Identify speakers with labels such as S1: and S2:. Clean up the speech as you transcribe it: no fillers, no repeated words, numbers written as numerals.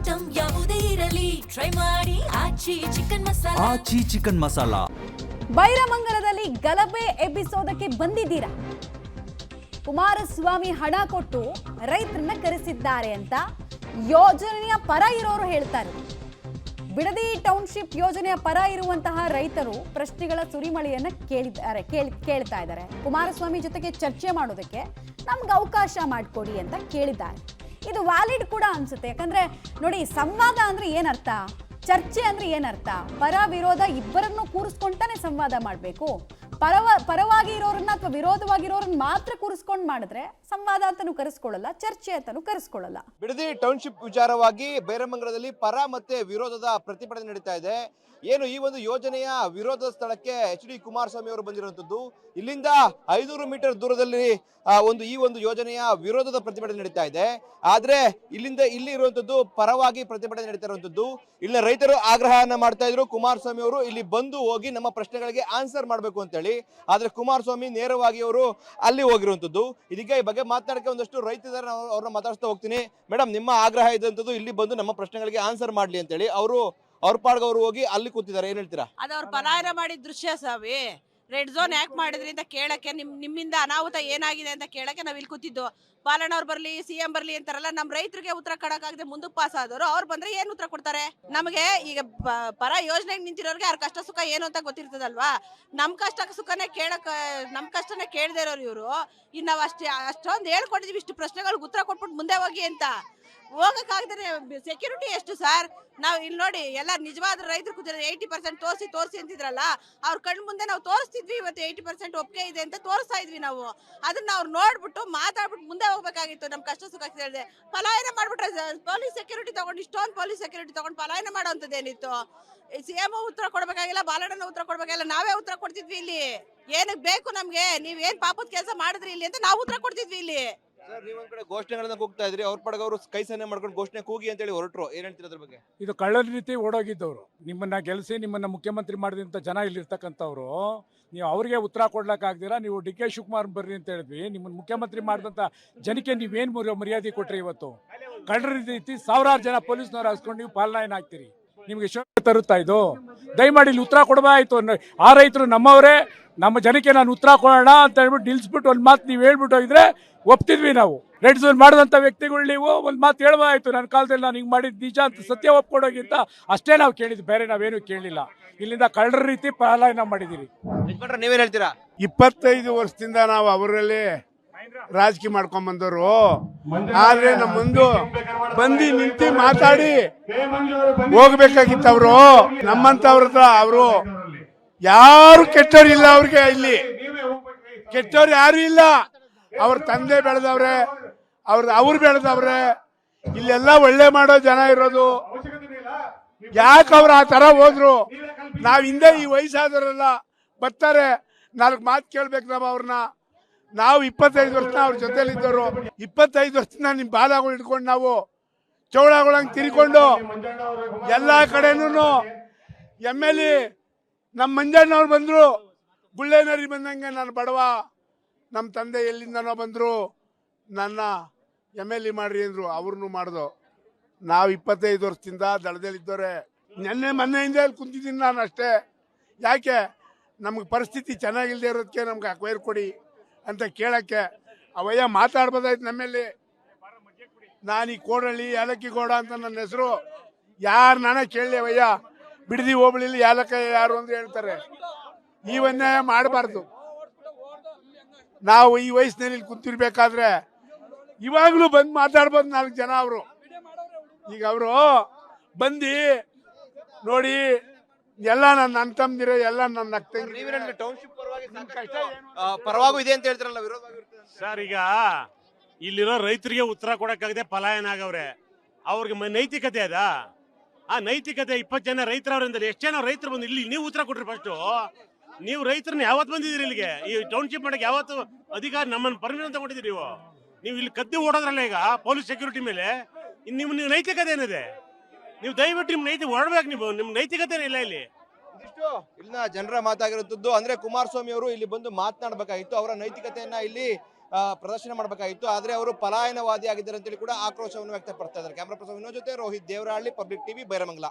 S1: Item ಯಾವುದೇ ಇರಲಿ try ಮಾಡಿ ಆಚಿ ಚಿಕನ್ ಮಸಾಲಾ.
S2: ಬೈರಮಂಗಲದಲ್ಲಿ ಗಲಭೆ ಎಬ್ಬಿಸೋದಕ್ಕೆ ಬಂದಿದ್ದೀರಾ? ಕುಮಾರಸ್ವಾಮಿ ಹಣ ಕೊಟ್ಟು ರೈತರನ್ನ ಕರೆಸಿದ್ದಾರೆ ಅಂತ ಯೋಜನೆಯ ಪರ ಇರೋರು ಹೇಳ್ತಾರೆ. ಬಿಡದಿ ಟೌನ್ಶಿಪ್ ಯೋಜನೆಯ ಪರ ಇರುವಂತಹ ರೈತರು ಪ್ರಶ್ನೆಗಳ ಸುರಿಮಳೆಯನ್ನ ಕೇಳ್ತಾ ಇದ್ದಾರೆ. ಕುಮಾರಸ್ವಾಮಿ ಜೊತೆಗೆ ಚರ್ಚೆ ಮಾಡೋದಕ್ಕೆ ನಮ್ಗೆ ಅವಕಾಶ ಮಾಡಿಕೊಡಿ ಅಂತ ಕೇಳಿದ್ದಾರೆ. ಇದು ವ್ಯಾಲಿಡ್ ಕೂಡ ಅನ್ಸುತ್ತೆ. ಯಾಕಂದ್ರೆ ನೋಡಿ, ಸಂವಾದ ಅಂದ್ರೆ ಏನರ್ಥ, ಚರ್ಚೆ ಅಂದ್ರೆ ಏನರ್ಥ? ಪರ ವಿರೋಧ ಇಬ್ಬರನ್ನು ಕೂರಿಸ್ಕೊಂತಾನೆ ಸಂವಾದ ಮಾಡಬೇಕು. ಪರವಾಗಿ ಇರೋರನ್ನ ಅಥವಾ ವಿರೋಧವಾಗಿರೋರನ್ನ ಮಾತ್ರ ಕೂರಿಸ್ಕೊಂಡು ಮಾಡಿದ್ರೆ ಸಂವಾದ ಅಂತಾನು ಕರೆಸ್ಕೊಳ್ಳಲ್ಲ, ಚರ್ಚೆ ಅಂತಾನು ಕರೆಸ್ಕೊಳ್ಳಲ್ಲ.
S3: ಬಿಡದಿ ಟೌನ್ಶಿಪ್ ವಿಚಾರವಾಗಿ ಬೈರಮಂಗಲದಲ್ಲಿ ಪರ ಮತ್ತೆ ವಿರೋಧದ ಪ್ರತಿಭಟನೆ ನಡೀತಾ ಇದೆ. ಏನು ಈ ಒಂದು ಯೋಜನೆಯ ವಿರೋಧದ ಸ್ಥಳಕ್ಕೆ ಎಚ್ ಡಿ ಕುಮಾರಸ್ವಾಮಿ ಅವರು ಬಂದಿರುವಂತದ್ದು. ಇಲ್ಲಿಂದ 500 ಮೀಟರ್ ದೂರದಲ್ಲಿ ಈ ಒಂದು ಯೋಜನೆಯ ವಿರೋಧದ ಪ್ರತಿಭಟನೆ ನಡೀತಾ ಇದೆ. ಆದ್ರೆ ಇಲ್ಲಿ ಇರುವಂತದ್ದು ಪರವಾಗಿ ಪ್ರತಿಭಟನೆ ನಡೀತಾ ಇರುವಂತದ್ದು. ಇಲ್ಲಿನ ರೈತರು ಆಗ್ರಹವನ್ನ ಮಾಡ್ತಾ ಇದ್ರು, ಕುಮಾರಸ್ವಾಮಿ ಅವರು ಇಲ್ಲಿ ಬಂದು ಹೋಗಿ ನಮ್ಮ ಪ್ರಶ್ನೆಗಳಿಗೆ ಆನ್ಸರ್ ಮಾಡಬೇಕು ಅಂತ ಹೇಳಿ. ಆದ್ರೆ ಕುಮಾರಸ್ವಾಮಿ ನೇರವಾಗಿ ಅವರು ಅಲ್ಲಿ ಹೋಗಿರುವಂತದ್ದು. ಇದೀಗ ಈ ಬಗ್ಗೆ ಮಾತನಾಡಕ್ಕೆ ಒಂದಷ್ಟು ರೈತರು ಅವ್ರನ್ನ ಮಾತಾಡ್ತಾ ಹೋಗ್ತೀನಿ. ಮೇಡಮ್, ನಿಮ್ಮ ಆಗ್ರಹ ಇದ್ದಂಥದ್ದು ಇಲ್ಲಿ ಬಂದು ನಮ್ಮ ಪ್ರಶ್ನೆಗಳಿಗೆ ಆನ್ಸರ್ ಮಾಡ್ಲಿ ಅಂತ ಹೇಳಿ. ಅವ್ರ ಪಾಡ್ಗೆ ಅವರು ಹೋಗಿ ಅಲ್ಲಿ ಕೂತಿದ್ದಾರೆ. ಏನ್ ಹೇಳ್ತೀರಾ?
S4: ಅದು ಅವ್ರು ಪಲಾಯನ ಮಾಡಿದ ದೃಶ್ಯ ಸಾವಿ. ರೆಡ್ ಝೋನ್ ಯಾಕೆ ಮಾಡಿದ್ರಿ ಅಂತ ಕೇಳಕ್ಕೆ, ನಿಮ್ಮಿಂದ ಅನಾಹುತ ಏನಾಗಿದೆ ಅಂತ ಕೇಳಕ್ಕೆ ನಾವ್ ಇಲ್ಲಿ ಕೂತಿದ್ದು. ಪಾಲಣ್ಣವ್ರು ಬರ್ಲಿ, ಸಿಎಂ ಬರ್ಲಿ ಅಂತಾರಲ್ಲ, ನಮ್ ರೈತರಿಗೆ ಉತ್ತರ ಕೊಡಕ್ಕಾಗದೆ ಮುಂದಕ್ಕೆ ಪಾಸ್ ಆದವರು ಅವ್ರು ಬಂದ್ರೆ ಏನ್ ಉತ್ತರ ಕೊಡ್ತಾರೆ ನಮಗೆ? ಈಗ ಪರ ಯೋಜನೆಗೆ ನಿಂತಿರೋರಿಗೆ ಅವ್ರ ಕಷ್ಟ ಸುಖ ಏನು ಅಂತ ಗೊತ್ತಿರ್ತದಲ್ವಾ. ನಮ್ ಕಷ್ಟ ಸುಖನೇ ನಮ್ ಕಷ್ಟನೇ ಕೇಳದೆ ಇರೋರು ಇವರು. ಇನ್ನು ನಾವ್ ಅಷ್ಟೊಂದು ಹೇಳ್ಕೊಟ್ಟಿದೀವಿ, ಇಷ್ಟು ಪ್ರಶ್ನೆಗಳಿಗೆ ಉತ್ತರ ಕೊಟ್ಬಿಟ್ಟು ಮುಂದೆ ಹೋಗಿ ಅಂತ. ಹೋಗಕ್ಕಾಗದೆ ಸೆಕ್ಯೂರಿಟಿ ಎಷ್ಟು ಸರ್? ನಾವು ಇಲ್ಲಿ ನೋಡಿ, ಎಲ್ಲ ನಿಜವಾದ ರೈತರು ಕೂತಿರೋದು 80% ತೋರಿಸಿ ಅಂತಿದ್ರಲ್ಲ, ಅವ್ರ ಕಣ್ ಮುಂದೆ ನಾವು ತೋರಿಸ್ತಿದ್ವಿ. ಇವತ್ತು 80% ಒಪ್ಪಿಗೆ ಇದೆ ಅಂತ ತೋರಿಸ್ತಾ ಇದ್ವಿ ನಾವು. ಅದನ್ನ ಅವ್ರು ನೋಡ್ಬಿಟ್ಟು ಮಾತಾಡ್ಬಿಟ್ಟು ಮುಂದೆ ಹೋಗ್ಬೇಕಾಗಿತ್ತು. ನಮ್ ಕಷ್ಟ ಸುಖ ಹೇಳಿದೆ ಪಲಾಯನ ಮಾಡ್ಬಿಟ್ರೆ ಪೊಲೀಸ್ ಸೆಕ್ಯೂರಿಟಿ ತಗೊಂಡು, ಇಷ್ಟೊಂದು ಪೊಲೀಸ್ ಸೆಕ್ಯೂರಿಟಿ ತಗೊಂಡು ಪಲಾಯನ ಮಾಡೋಂಥದ್ದೇನಿತ್ತು? ಸಿಎಂ ಉತ್ತರ ಕೊಡ್ಬೇಕಾಗಿಲ್ಲ, ಬಾಲಣ್ಣನ ಉತ್ತರ ಕೊಡ್ಬೇಕಾಗಿಲ್ಲ, ನಾವೇ ಉತ್ತರ ಕೊಡ್ತಿದ್ವಿ. ಇಲ್ಲಿ ಏನಕ್ಕೆ ಬೇಕು ನಮ್ಗೆ? ನೀವೇನ್ ಪಾಪದ ಕೆಲಸ ಮಾಡಿದ್ರಿ ಇಲ್ಲಿ ಅಂತ ನಾವು ಉತ್ತರ ಕೊಡ್ತಿದ್ವಿ ಇಲ್ಲಿ.
S3: ಸರ್, ನೀವೊಂದ್ ಕಡೆ ಘೋಷಣೆಗಳನ್ನ ಕೂಗ್ತಾ ಇದ್ರಿ, ಅವ್ರ ಪಡೆಗೆ ಅವರು ಕೈ ಸನ್ನೆ ಮಾಡ್ಕೊಂಡು ಘೋಷಣೆ ಕೂಗಿ ಅಂತ ಹೇಳಿ ಹೊರಟ್ರು. ಏನ್ ಹೇಳ್ತೀರ ಅದ್ರ ಬಗ್ಗೆ?
S5: ಇದು ಕಳ್ಳರ ರೀತಿ ಓಡೋಗಿದ್ದವರು. ನಿಮ್ಮನ್ನ ಗೆಲ್ಸಿ ನಿಮ್ಮನ್ನ ಮುಖ್ಯಮಂತ್ರಿ ಮಾಡಿದಂತ ಜನ ಇಲ್ಲಿರ್ತಕ್ಕಂಥವ್ರು, ನೀವು ಅವ್ರಿಗೆ ಉತ್ತರ ಕೊಡ್ಲಕ್ಕಾಗ್ದಿರಾ ನೀವು ಡಿ ಕೆ ಶಿವಕುಮಾರ್ ಬರ್ರಿ ಅಂತ ಹೇಳಿದ್ವಿ. ನಿಮ್ಮನ್ನ ಮುಖ್ಯಮಂತ್ರಿ ಮಾಡಿದಂತ ಜನಕ್ಕೆ ನೀವೇನ್ ಮರ್ಯಾದೆ ಕೊಟ್ರಿ? ಇವತ್ತು ಕಳ್ಳರ ರೀತಿ ಸಾವಿರಾರು ಜನ ಪೊಲೀಸ್ನವ್ರು ಹಾಸ್ಕೊಂಡು ನೀವು ಪಾಲನಾಯನ ಆಗ್ತೀರಿ. ನಿಮ್ಗೆ ಶೋಭೆ ತರುತ್ತಾ ಇದು? ದಯಮಾಡಿ ಇಲ್ಲಿ ಉತ್ತರ ಕೊಡಬಾಯ್ತು. ಆ ರೈತರು ನಮ್ಮವರೇ, ನಮ್ಮ ಜನಕ್ಕೆ ನಾನು ಉತ್ತರ ಕೊಡೋಣ ಅಂತ ಹೇಳ್ಬಿಟ್ಟು ನಿಲ್ಸ್ಬಿಟ್ಟು ಒಂದ್ ಮಾತು ನೀವು ಹೇಳ್ಬಿಟ್ಟು ಹೋಗಿದ್ರೆ ಒಪ್ತಿದ್ವಿ ನಾವು. ರೆಡ್ ಝೋನ್ ಮಾಡಿದಂಥ ವ್ಯಕ್ತಿಗಳು ನೀವು ಒಂದು ಮಾತು ಹೇಳ್ಬಾಯ್ತು, ನನ್ನ ಕಾಲದಲ್ಲಿ ನಾನು ಹಿಂಗೆ ಮಾಡಿದ್ದು ನಿಜ ಅಂತ ಸತ್ಯ ಒಪ್ಕೊಡೋಗಿಂತ ಅಷ್ಟೇ ನಾವು ಕೇಳಿದ್ವಿ, ಬೇರೆ ನಾವೇನು ಕೇಳಲಿಲ್ಲ. ಇಲ್ಲಿಂದ ಕಳ್ಳರ ರೀತಿ ಪಲಾಯನ ಮಾಡಿದ್ದೀವಿ.
S3: ನೀವೇನ್ ಹೇಳ್ತೀರಾ?
S6: 25 ವರ್ಷದಿಂದ ನಾವು ಅವರಲ್ಲಿ ರಾಜಕೀಯ ಮಾಡ್ಕೊಂಡ್ ಬಂದವರು. ಆದ್ರೆ ನಮ್ಮ ಮುಂದೆ ಬಂದು ನಿಂತು ಮಾತಾಡಿ ಹೋಗ್ಬೇಕಾಗಿತ್ತು ಅವರು. ನಮ್ಮಂತವ್ರ ಹತ್ರ ಅವರು ಯಾರು ಕೆಟ್ಟವ್ರು ಇಲ್ಲ. ಅವ್ರಿಗೆ ಇಲ್ಲಿ ಕೆಟ್ಟವ್ರು ಯಾರು ಇಲ್ಲ. ಅವ್ರ ತಂದೆ ಬೆಳೆದವ್ರೆ, ಅವ್ರು ಬೆಳೆದವ್ರೆ. ಇಲ್ಲೆಲ್ಲ ಒಳ್ಳೆ ಮಾಡೋ ಜನ ಇರೋದು. ಯಾಕೆ ಅವ್ರು ಆ ತರ ಹೋದ್ರು? ನಾವ್ ಹಿಂದೆ ಈ ವಯಸ್ಸಾದವರೆಲ್ಲ ಬರ್ತಾರೆ, 4 ಮಾತು ಕೇಳ್ಬೇಕು ನಾವು ಅವ್ರನ್ನ. ನಾವು 25 ವರ್ಷ ಅವ್ರ ಜೊತೆಲಿದ್ದವರು. 25 ವರ್ಷದಿಂದ ನಿಮ್ ಬಾಲಗಳು ಹಿಡ್ಕೊಂಡು ನಾವು ಚೌಳಗಳಂಗೆ ತಿರ್ಕೊಂಡು ಎಲ್ಲಾ ಕಡೆನೂ MLA ನಮ್ಮ ಮಂಜಣ್ಣವ್ರು ಬಂದ್ರು, ಗುಳ್ಳೇನರಿ ಬಂದಂಗೆ ನಾನು ಬಡವ, ನಮ್ಮ ತಂದೆ ಎಲ್ಲಿಂದನೋ ಬಂದ್ರು, ನನ್ನ MLA ಮಾಡ್ರಿ ಅಂದ್ರು, ಅವ್ರನ್ನೂ ಮಾಡ್ದು. ನಾವು 25 ವರ್ಷದಿಂದ ದಳದಲ್ಲಿದ್ದವ್ರೆ. ಮೊನ್ನೆಯಿಂದ ಇಲ್ಲಿ ಕುಂತಿದ್ದೀನಿ ನಾನು ಅಷ್ಟೇ. ಯಾಕೆ? ನಮ್ಗೆ ಪರಿಸ್ಥಿತಿ ಚೆನ್ನಾಗಿಲ್ದೇ ಇರೋದಕ್ಕೆ ನಮ್ಗೆ ಅಕ್ವೈರ್ ಕೊಡಿ ಅಂತ ಕೇಳಕ್ಕೆ. ಅವಯ್ಯ ಮಾತಾಡ್ಬೋದಾಯ್ತು ನಮ್ಮಲ್ಲಿ. ನಾನು ಈ ಕೋಡಳ್ಳಿ ಯಾಲಕ್ಕಿ ಗೌಡ ಅಂತ ನನ್ನ ಹೆಸರು. ಯಾರು ನಾನೇ ಕೇಳಲಿ ಅವಯ್ಯ, ಬಿಡದಿ ಹೋಬಳಿಲಿ ಯಾಲಕ್ಕಯ್ಯ ಯಾರು ಅಂತ ಹೇಳ್ತಾರೆ. ಈ ಅನ್ಯಾಯ ಮಾಡಬಾರ್ದು. ನಾವು ಈ ವಯಸ್ಸಿನಲ್ಲಿ ಕುಂತಿರ್ಬೇಕಾದ್ರೆ ಇವಾಗ್ಲೂ ಬಂದು ಮಾತಾಡ್ಬೋದು 4 ಜನ. ಅವರು ಈಗ ಅವರು ಬಂದು ನೋಡಿ, ಎಲ್ಲ ನನ್ನ ಅಂತಂದಿರ, ಎಲ್ಲ ನನ್ನ ಅಕ್ಕಂಗಿ.
S3: ಪರವಾಗೂ ಇದೆ ಅಂತ ಹೇಳ್ತಾರಲ್ಲ, ವಿರೋಧವಾಗಿ
S7: ಸರ್? ಈಗ ಇಲ್ಲಿರೋ ರೈತರಿಗೆ ಉತ್ತರ ಕೊಡಕ್ಕಾಗದೆ ಪಲಾಯನ ಆಗವ್ರೆ. ಅವ್ರಿಗೆ ನೈತಿಕತೆ ಅದ? ಆ ನೈತಿಕತೆ 20 ಜನ ರೈತರವ್ರಿಂದ ಎಷ್ಟು ಜನ ರೈತರು ಬಂದು ಇಲ್ಲಿ ನೀವು ಉತ್ತರ ಕೊಟ್ರಿ? ಫಸ್ಟ್ ನೀವು ರೈತರನ್ನ ಯಾವತ್ತು ಬಂದಿದ್ದೀರಿ ಇಲ್ಲಿಗೆ? ಈ ಟೌನ್ಶಿಪ್ ಮಾಡಕ್ಕೆ ಯಾವತ್ತು ಅಧಿಕಾರ ನಮ್ಮನ್ನು ಪರ್ಮಿಷನ್ ತಗೊಂಡಿದ್ದೀರಿ? ನೀವು ಇಲ್ಲಿ ಕದ್ದಿ ಓಡೋದ್ರಲ್ಲ ಈಗ ಪೊಲೀಸ್ ಸೆಕ್ಯೂರಿಟಿ ಮೇಲೆ. ನೀವು ನೈತಿಕತೆ ಏನಿದೆ? ನೀವು ದಯವಿಟ್ಟು ನಿಮ್ ನೈತಿಕ ಹೊರಡ್ಬೇಕು. ನಿಮ್ ನೈತಿಕತೆ ಇಲ್ಲ ಇಲ್ಲಿ.
S3: ಇಲ್ಲಿನ ಜನರ ಮಾತಾಗಿರುತ್ತದ್ದು. ಅಂದ್ರೆ ಕುಮಾರಸ್ವಾಮಿ ಅವರು ಇಲ್ಲಿ ಬಂದು ಮಾತನಾಡಬೇಕಾಗಿತ್ತು. ಅವರ ನೈತಿಕತೆಯನ್ನ ಇಲ್ಲಿ ಪ್ರದರ್ಶನ ಮಾಡಬೇಕಾಗಿತ್ತು. ಆದ್ರೆ ಅವರು ಪಲಾಯನವಾದಿ ಆಗಿದ್ದಾರೆ ಅಂತೇಳಿ ಕೂಡ ಆಕ್ರೋಶವನ್ನು ವ್ಯಕ್ತಪಡ್ತಾ ಇದ್ದಾರೆ. ಕ್ಯಾಮರಾ ಪರ್ಸನ್ ವಿನೋದ್ ಜೊತೆ ರೋಹಿತ್ ದೇವರಹಳ್ಳಿ, ಪಬ್ಲಿಕ್ ಟಿವಿ, ಬೈರಮಂಗಲ.